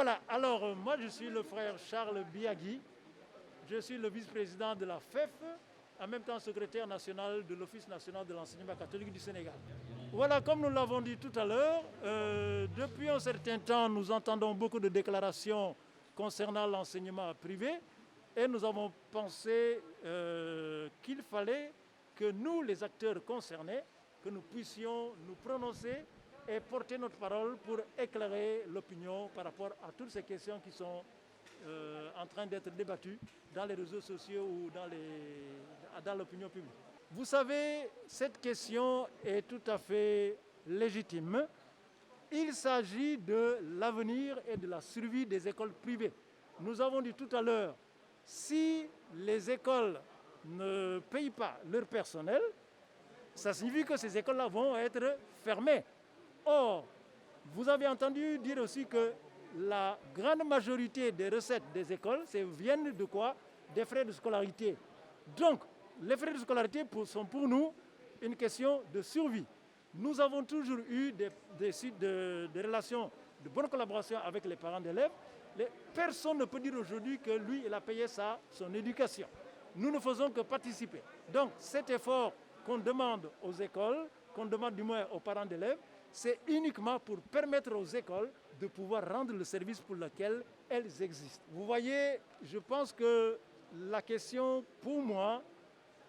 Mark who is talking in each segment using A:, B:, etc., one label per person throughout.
A: Voilà, alors moi je suis le frère Charles Biagui, je suis le vice-président de la FEF, en même temps secrétaire national de l'Office national de l'enseignement catholique du Sénégal. Voilà, comme nous l'avons dit tout à l'heure, depuis un certain temps, nous entendons beaucoup de déclarations concernant l'enseignement privé et nous avons pensé qu'il fallait que nous, les acteurs concernés, que nous puissions nous prononcer et porter notre parole pour éclairer l'opinion par rapport à toutes ces questions qui sont en train d'être débattues dans les réseaux sociaux ou dans l'opinion publique. Vous savez, cette question est tout à fait légitime. Il s'agit de l'avenir et de la survie des écoles privées. Nous avons dit tout à l'heure, si les écoles ne payent pas leur personnel, ça signifie que ces écoles-là vont être fermées. Or, vous avez entendu dire aussi que la grande majorité des recettes des écoles viennent de quoi? Des frais de scolarité. Donc, les frais de scolarité sont pour nous une question de survie. Nous avons toujours eu des relations de bonne collaboration avec les parents d'élèves. Personne ne peut dire aujourd'hui que lui, il a payé son éducation. Nous ne faisons que participer. Donc, cet effort qu'on demande aux écoles, qu'on demande du moins aux parents d'élèves, c'est uniquement pour permettre aux écoles de pouvoir rendre le service pour lequel elles existent. Vous voyez, je pense que la question, pour moi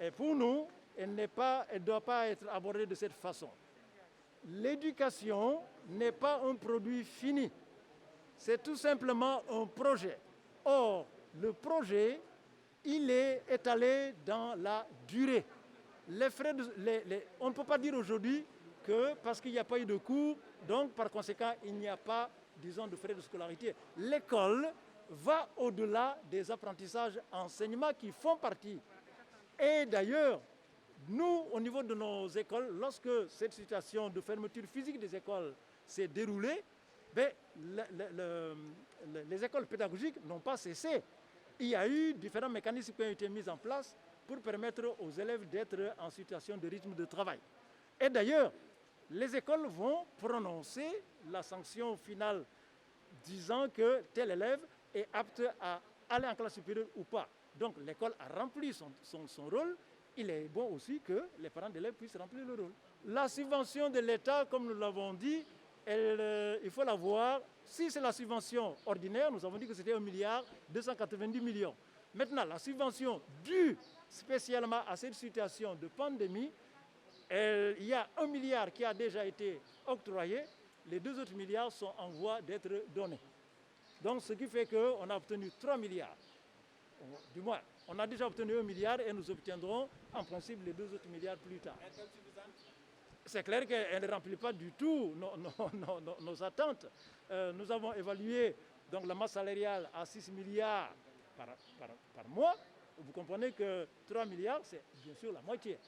A: et pour nous, elle ne doit pas être abordée de cette façon. L'éducation n'est pas un produit fini. C'est tout simplement un projet. Or, le projet, il est étalé dans la durée. On ne peut pas dire aujourd'hui que parce qu'il n'y a pas eu de cours, donc par conséquent, il n'y a pas, disons, de frais de scolarité. L'école va au-delà des apprentissages enseignements qui font partie. Et d'ailleurs, nous, au niveau de nos écoles, lorsque cette situation de fermeture physique des écoles s'est déroulée, les écoles pédagogiques n'ont pas cessé. Il y a eu différents mécanismes qui ont été mis en place pour permettre aux élèves d'être en situation de rythme de travail. Et d'ailleurs, les écoles vont prononcer la sanction finale disant que tel élève est apte à aller en classe supérieure ou pas. Donc l'école a rempli son rôle. Il est bon aussi que les parents d'élèves puissent remplir le rôle. La subvention de l'État, comme nous l'avons dit, il faut la voir. Si c'est la subvention ordinaire, nous avons dit que c'était 1,290 milliard. Maintenant, la subvention due spécialement à cette situation de pandémie, il y a 1 milliard qui a déjà été octroyé. Les 2 autres milliards sont en voie d'être donnés. Donc, ce qui fait qu'on a obtenu 3 milliards. Du moins, on a déjà obtenu 1 milliard et nous obtiendrons en principe les 2 autres milliards plus tard. C'est clair qu'elle ne remplit pas du tout nos attentes. Nous avons évalué donc, la masse salariale à 6 milliards par mois. Vous comprenez que 3 milliards, c'est bien sûr la moitié.